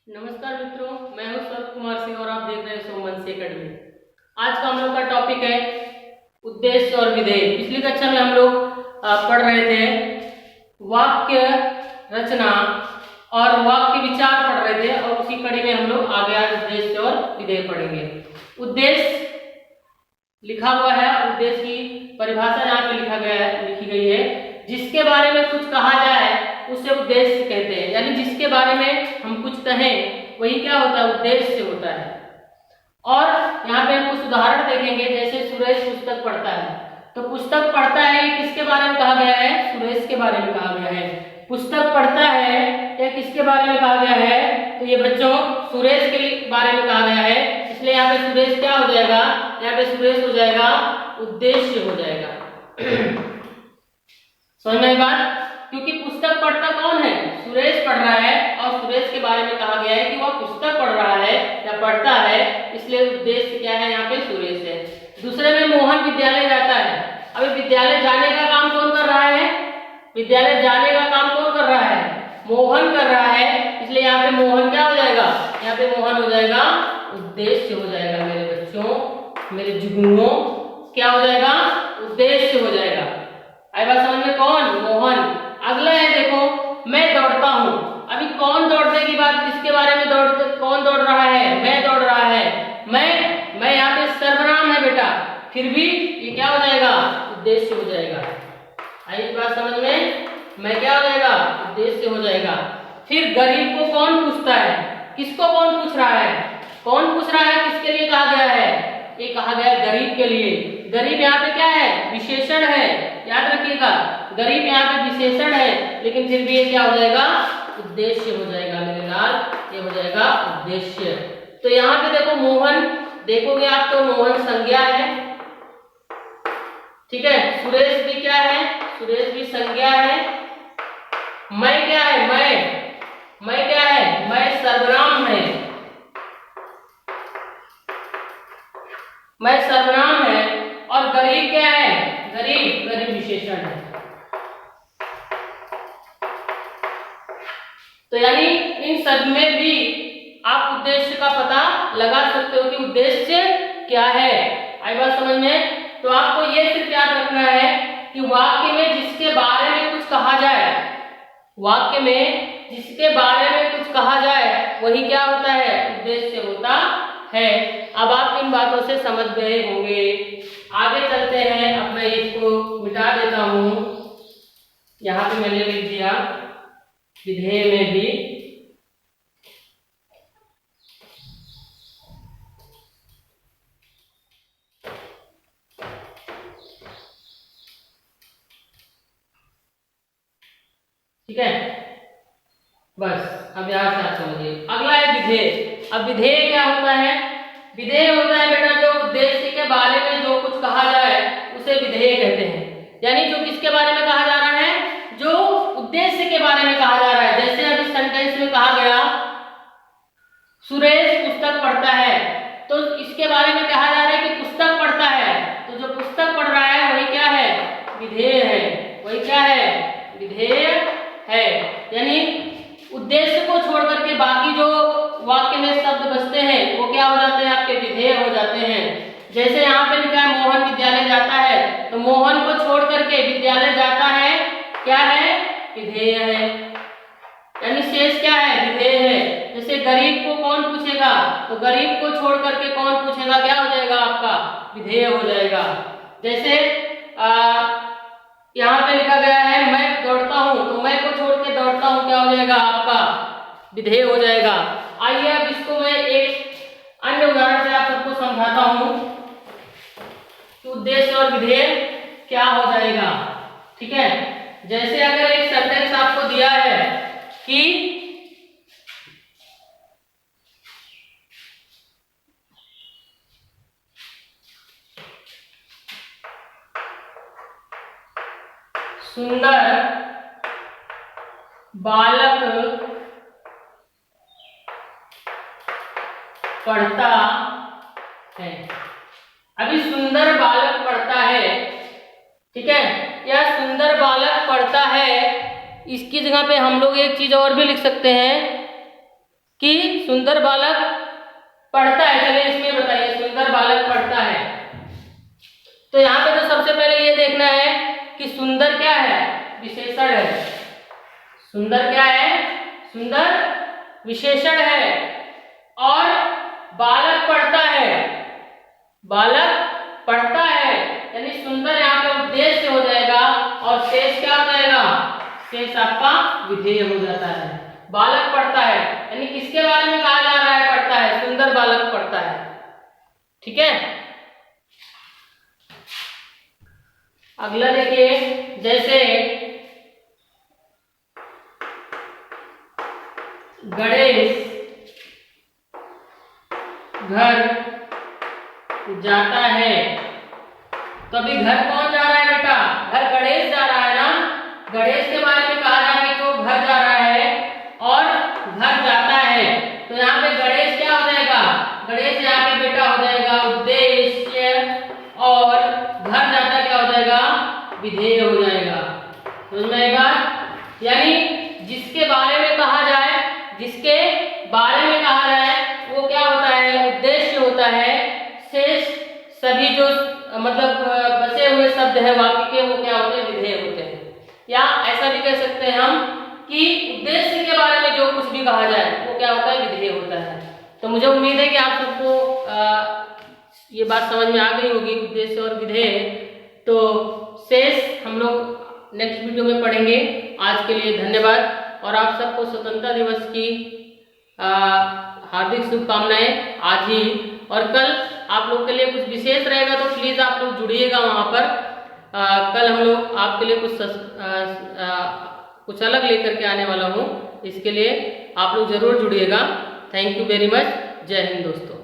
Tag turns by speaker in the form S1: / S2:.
S1: नमस्कार मित्रों, मैं हूं सौरभ कुमार सिंह और आप देख रहे हैं सोमवंशी एकेडमी। आज का हम लोग का टॉपिक है उद्देश्य और विधेय। पिछली कक्षा में हम लोग पढ़ रहे थे वाक्य रचना और वाक्य विचार पढ़ रहे थे और उसी कड़ी में हम लोग आगे आज उद्देश्य और विधेय पढ़ेंगे। उद्देश्य लिखा हुआ है, उद्देश्य की परिभाषा यहाँ पे लिखी गई है, जिसके बारे में कुछ कहा जाए उसे उद्देश्य कहते हैं। यानी जिसके बारे में हम कुछ कहें वही क्या होता है, उद्देश्य होता है। और यहाँ पे हम कुछ उदाहरण देखेंगे, जैसे सुरेश पुस्तक पढ़ता है, तो पुस्तक पढ़ता है किसके बारे में कहा गया है, सुरेश के बारे में कहा गया है। पुस्तक पढ़ता है या किसके बारे में कहा गया है, तो ये बच्चों सुरेश के बारे में कहा गया है, इसलिए यहाँ पे सुरेश क्या हो जाएगा, यहाँ पे सुरेश हो जाएगा उद्देश्य हो जाएगा। समझ में आई बात? क्योंकि पुस्तक पढ़ता कौन है, सुरेश पढ़ रहा है और सुरेश के बारे में कहा गया है कि वह पुस्तक पढ़ रहा है या पढ़ता है, इसलिए उद्देश्य क्या है, यहाँ पे सुरेश है। दूसरे में मोहन विद्यालय जाता है। अभी विद्यालय जाने का काम कौन कर रहा है, विद्यालय जाने का काम कौन कर रहा है, मोहन कर रहा है, इसलिए यहाँ पे मोहन क्या हो जाएगा, यहाँ पे मोहन हो जाएगा उद्देश्य हो जाएगा। मेरे बच्चों, मेरे जुगनुओं, क्या हो जाएगा, उद्देश्य हो जाएगा। आई बात समझ में? कौन, मोहन। अगला है देखो, मैं दौड़ता हूं। अभी कौन दौड़ने की बात, किसके बारे में कौन दौड़ रहा है, मैं दौड़ रहा है। मैं यहाँ पे सर्वनाम है बेटा, फिर भी ये क्या हो जाएगा, उद्देश्य हो जाएगा। आई बात समझ में? मैं क्या हो जाएगा, उद्देश्य हो जाएगा। फिर गरीब को कौन पूछता है, किसको कौन पूछ रहा है, कौन पूछ रहा है, किसके लिए कहा गया है, ये कहा गया है गरीब के लिए। गरीब यहाँ पे क्या है, विशेषण है, याद रखिएगा, गरीब यहाँ पे विशेषण है, लेकिन फिर भी ये क्या हो जाएगा, उद्देश्य हो जाएगा मेरे लाल, ये हो जाएगा उद्देश्य। तो यहाँ पे देखो मोहन, देखोगे आप तो मोहन संज्ञा है, ठीक है। सुरेश भी क्या है, सुरेश भी संज्ञा है। मैं क्या है, मैं क्या है, मैं सर्वनाम है, मैं सर्वनाम है। और गरीब क्या है, गरीब विशेषण है। तो यानी इन सब में भी आप उद्देश्य का पता लगा सकते हो कि उद्देश्य क्या है। आई बात समझ में? तो आपको ये सिर्फ याद रखना है कि वाक्य में जिसके बारे में कुछ कहा जाए, वाक्य में जिसके बारे में कुछ कहा जाए वही क्या होता है, उद्देश्य होता है। अब आप इन बातों से समझ गए होंगे। आगे चलते हैं। अब मैं इसको मिटा देता हूं, यहाँ पे मैंने लिख दिया विधेय में भी ठीक है। बस अब यहां से आप समझिए। अगला है विधेय। अब विधेय क्या होता है, विधेय होता है बेटा जो उद्देश्य के बारे में जो कुछ कहा जाए उसे विधेय कहते हैं। यानी जो किसके बारे में कहा जा रहा है, जो उद्देश्य के बारे में कहा जा रहा है। जैसे अभी सेंटेंस में कहा गया सुरेश पुस्तक पढ़ता है, तो इसके बारे में कहा जा रहा है कि पुस्तक पढ़ता है, तो जो पुस्तक पढ़ रहा है वही क्या है, विधेय है, वही क्या है, विधेय है। यानी उद्देश्य को छोड़ करके बाकी जो वाक्य में शब्द बचते हैं वो क्या हो जाते हैं, आपके विधेय हो जाते हैं। जैसे यहाँ पे लिखा है मोहन विद्यालय जाता है, तो मोहन को छोड़ करके विद्यालय जाता है क्या है, विधेय है। यानी शेष क्या है, विधेय है। जैसे गरीब को कौन पूछेगा, तो गरीब को छोड़ करके कौन पूछेगा, क्या हो जाएगा आपका, विधेय हो जाएगा। जैसे यहाँ पे लिखा गया है मैं दौड़ता हूं, तो मैं को छोड़ के दौड़ता हूं क्या हो जाएगा आपका, विधेय हो जाएगा। आइए अब इसको मैं एक अन्य उदाहरण से आप सबको समझाता हूं कि उद्देश्य और विधेय क्या हो जाएगा, ठीक है। जैसे अगर एक सेंटेंस आपको दिया है कि सुंदर बालक पढ़ता है। अभी सुंदर बालक पढ़ता है, ठीक है, यह सुंदर बालक पढ़ता है, इसकी जगह पे हम लोग एक चीज और भी लिख सकते हैं कि सुंदर बालक पढ़ता है। चलिए इसमें बताइए सुंदर बालक पढ़ता है। तो यहाँ पे तो सबसे पहले ये देखना है कि सुंदर क्या है, विशेषण है। सुंदर क्या है, सुंदर विशेषण है। और बालक पढ़ता है, बालक पढ़ता है, यानी सुंदर यहाँ पे उद्देश्य हो जाएगा और शेष क्या हो जाएगा, शेष आपका विधेय हो जाता है। बालक पढ़ता है यानी किसके बारे में कहा जा रहा है, पढ़ता है, सुंदर बालक पढ़ता है। ठीक है, अगला देखिए, जैसे गणेश घर जाता है। तो अभी घर कौन जा रहा है बेटा, घर गणेश जा रहा है ना। गणेश के बारे में कहा जा रहा है कि वो घर जा रहा है और घर जाता है। तो यहाँ पे गणेश क्या हो जाएगा, गणेश यहाँ पे बेटा हो जाएगा उद्देश्य और घर जाता क्या हो जाएगा, विधेय हो जाएगा। समझ में आएगा, यानी जिसके बारे में कहा जाए, जिसके बारे में कहा जाए वो क्या होता है, उद्देश्य होता है। शेष सभी जो मतलब बचे हुए शब्द है वाक्य के वो क्या होते हैं, विधेय होते हैं। या ऐसा भी कह सकते हैं हम कि उद्देश्य के बारे में जो कुछ भी कहा जाए वो क्या होता है, विधेय होता है। तो मुझे उम्मीद है कि आप सबको ये बात समझ में आ गई होगी, उद्देश्य और विधेय। तो शेष हम लोग नेक्स्ट वीडियो में पढ़ेंगे। आज के लिए धन्यवाद और आप सबको स्वतंत्रता दिवस की हार्दिक शुभकामनाएं आज ही। और कल आप लोग के लिए कुछ विशेष रहेगा तो प्लीज आप लोग जुड़िएगा वहां पर। कल हम लोग आपके लिए कुछ अलग लेकर के आने वाला हूँ, इसके लिए आप लोग जरूर जुड़िएगा। Thank you very much. जय हिंद दोस्तों।